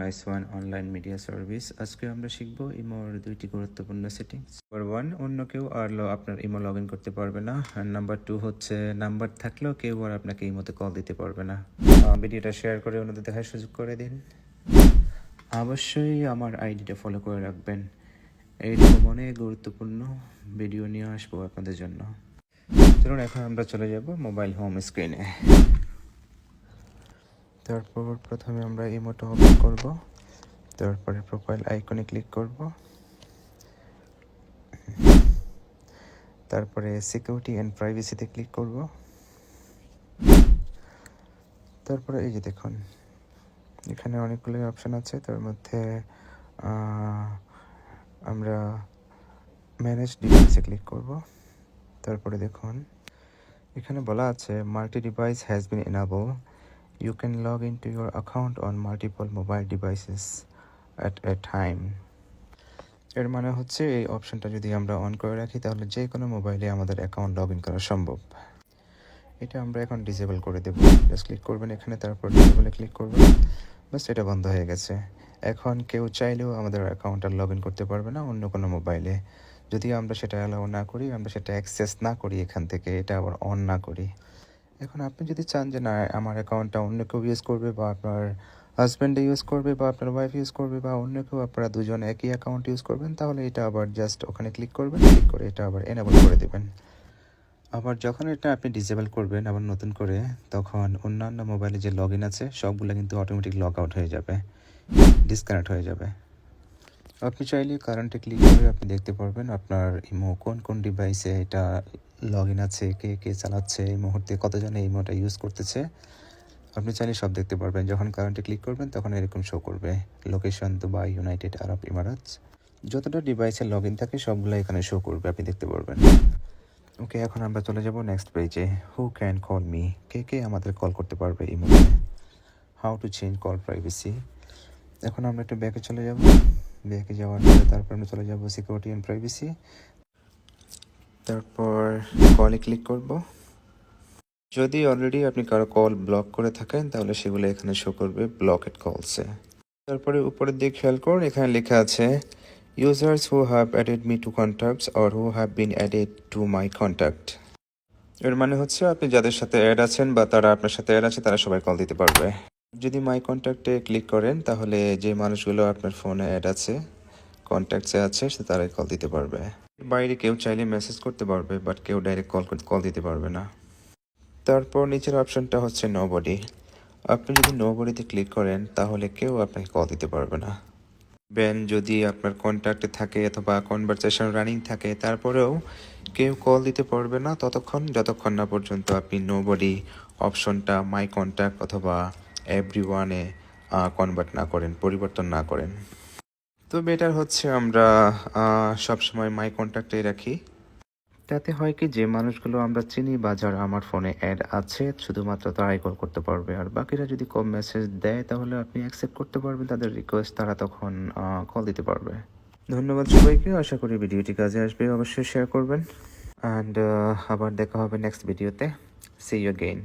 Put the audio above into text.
Nice one online media service. আজকে আমরা শিখব ইমোর দুইটি গুরুত্বপূর্ণ সেটিংস। নাম্বার ওয়ান, অন্য কেউ আর আপনার ইমো লগ ইন করতে পারবে না। আর নাম্বার টু হচ্ছে, নাম্বার থাকলেও কেউ আর আপনাকে ইমোতে কল দিতে পারবে না। ভিডিওটা শেয়ার করে অন্যদের দেখার সুযোগ করে দিন। অবশ্যই আমার আইডিটা ফলো করে রাখবেন। এইরকম অনেক গুরুত্বপূর্ণ ভিডিও নিয়ে আসবো আপনাদের জন্য। চলুন এখন আমরা চলে যাব মোবাইল হোম স্ক্রিনে। তারপর প্রথমে আমরা ইমোটা ওপেন করব, তারপরে প্রোফাইল আইকনে ক্লিক করব, তারপরে সিকিউরিটি অ্যান্ড প্রাইভেসিতে ক্লিক করব। তারপরে এই যে দেখুন, এখানে অনেকগুলো অপশান আছে, তার মধ্যে আমরা ম্যানেজ ডিভাইসে ক্লিক করব। তারপরে দেখুন এখানে বলা আছে multi device has been enable, you can log into your account on multiple mobile devices at a time. এর মানে হচ্ছে এই অপশনটা যদি আমরা অন করে রাখি তাহলে যে কোনো মোবাইলে আমাদের অ্যাকাউন্ট লগ ইন করা সম্ভব। এটা আমরা এখন ডিসেবল করে দেব। জাস্ট ক্লিক করবেন এখানে, তারপর ডিসেবলে ক্লিক করবেন, বাস এটা বন্ধ হয়ে গেছে। এখন কেউ চাইলেও আমাদের অ্যাকাউন্টটা লগ ইন করতে পারবে না অন্য কোনো মোবাইলে, যদি আমরা সেটা অ্যালাউ না করি, আমরা সেটা অ্যাক্সেস না করি এখান থেকে, এটা আবার অন না করি। এখন আপনি যদি চান যে না আমার অ্যাকাউন্টটা অন্য কেউ ইউজ করবে, বা আপনার হাজব্যান্ডে ইউজ করবে, বা আপনার ওয়াইফ ইউজ করবে, বা অন্য কেউ, আপনারা দুজন একই অ্যাকাউন্ট ইউজ করবেন, তাহলে এটা আবার জাস্ট ওখানে ক্লিক করবেন, ক্লিক করে এটা আবার এনেবল করে দেবেন। আবার যখন এটা আপনি ডিসেবল করবেন আবার নতুন করে, তখন অন্যান্য মোবাইলে যে লগ ইন আছে সবগুলো কিন্তু অটোমেটিক লগ আউট হয়ে যাবে, ডিসকানেক্ট হয়ে যাবে। আপনি চাইলে কারেন্টে ক্লিক করে আপনি দেখতে পারবেন আপনার ইমো কোন কোন ডিভাইসে এটা লগ ইন আছে, কে কে চালাচ্ছে, এই মুহূর্তে কতজন এই ইমোটা ইউজ করতেছে, আপনি চাইলে সব দেখতে পারবেন। যখন কারেন্টে ক্লিক করবেন তখন এরকম শো করবে লোকেশন দুবাই, ইউনাইটেড আরব ইমারাতস, যতটা ডিভাইসে লগ ইন থাকে সবগুলো এখানে শো করবে, আপনি দেখতে পারবেন। ওকে, এখন আমরা চলে যাব next page. Who can call me, কে কে আমাদের কল করতে পারবে ইমোতে। How to change call privacy. এখন আমরা একটু ব্যাকে চলে যাব। ব্যাকে যাওয়ার পরে তারপর আমরা চলে যাব সিকিউরিটি অ্যান্ড প্রাইভেসি, তারপর কলে ক্লিক করব। যদি অলরেডি আপনি কারো কল ব্লক করে থাকেন তাহলে সেগুলো এখানে শো করবে ব্লকেড কলসে। তারপরে উপরের দিকে খেয়াল করুন, এখানে লেখা আছে users who have added me two contacts or who have been added to my contact. এর মানে হচ্ছে আপনি যাদের সাথে অ্যাড আছেন বা তারা আপনার সাথে অ্যাড আছে তারা সবাই কল দিতে পারবে। যদি মাই কন্ট্যাক্টে ক্লিক করেন তাহলে যে মানুষগুলো আপনার ফোনে অ্যাড আছে, কন্ট্যাক্টসে আছে, সে তারাই কল দিতে পারবে। বাইরে কেউ চাইলে মেসেজ করতে পারবে, বাট কেউ ডাইরেক্ট কল দিতে পারবে না। তারপর নিচের অপশনটা হচ্ছে নোবডি। আপনি যদি নোবডিতে ক্লিক করেন তাহলে কেউ আপনাকে কল দিতে পারবে না। যদি আপনার কন্ট্যাক্টে থাকে অথবা কনভারসেশন রানিং থাকে, তারপরেও কেউ কল দিতে পারবে না যতক্ষণ না পর্যন্ত আপনি নোবডি অপশনটা মাই কন্ট্যাক্ট অথবা এভরিওয়ানে কনভার্ট না করেন, পরিবর্তন না করেন। তো বেটার হচ্ছে আমরা সবসময় মাই কন্ট্যাক্টেই রাখি। তাতে হয় কি, যে মানুষগুলো আমরা চিনি বা যারা আমার ফোনে অ্যাড আছে শুধুমাত্র তারাই কল করতে পারবে, আর বাকিরা যদি কম মেসেজ দেয় তাহলে আপনি অ্যাকসেপ্ট করতে পারবেন তাদের রিকোয়েস্ট, তারা তখন কল দিতে পারবে। ধন্যবাদ সবাইকে, আশা করি ভিডিওটি কাজে আসবে, অবশ্যই শেয়ার করবেন। অ্যান্ড আবার দেখা হবে নেক্সট ভিডিওতে। See you again.